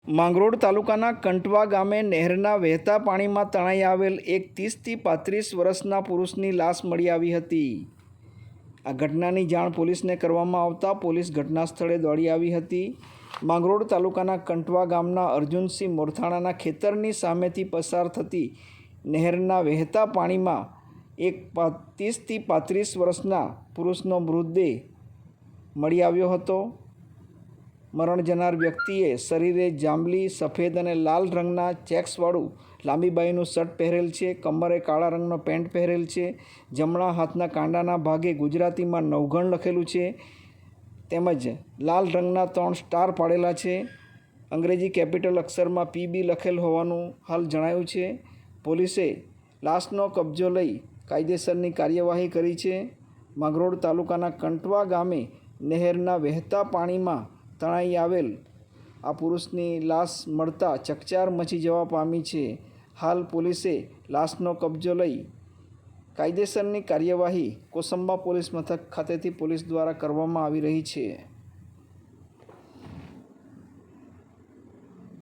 માંગરોળ તાલુકાના કંટવા ગામે નહેરના વહેતા પાણીમાં તણાઈ આવેલ એક 30થી 35 વર્ષના પુરુષની લાશ મળી આવી હતી. આ ઘટનાની જાણ પોલીસને કરવામાં આવતા પોલીસ ઘટના સ્થળે દોડી આવી હતી. માંગરોળ તાલુકાના કંટવા ગામના અર્જુનસિંહ મોરથાણાના ખેતરની સામેથી પસાર થતી નહેરના વહેતા પાણીમાં એક 30થી 35 વર્ષના પુરુષનો મૃતદેહ મળી આવ્યો હતો. મરણ જનાર વ્યક્તિએ શરીરે જાંબલી, સફેદ અને લાલ રંગના ચેક્સવાળું લાંબી બાઈનું શર્ટ પહેરેલ છે. કમરે કાળા રંગનો પેન્ટ પહેરેલ છે. જમણા હાથના કાંડાના ભાગે ગુજરાતીમાં નવઘણ લખેલું છે તેમજ લાલ રંગના 3 સ્ટાર પાડેલા છે. અંગ્રેજી કેપિટલ અક્ષરમાં PB લખેલ હોવાનું હાલ જણાયું છે. પોલીસે લાશનો કબજો લઈ કાયદેસરની કાર્યવાહી કરી છે. માંગરોળ તાલુકાના કંટવા ગામે નહેરના વહેતા પાણીમાં તણાઈ આવેલ આ પુરુષની લાશ મળતા ચકચાર મચી જવા પામી છે. હાલ પોલીસે લાશનો કબજો લઈ કાયદેસરની કાર્યવાહી કોસંબા પોલીસ મથક ખાતેથી પોલીસ દ્વારા કરવામાં આવી રહી છે.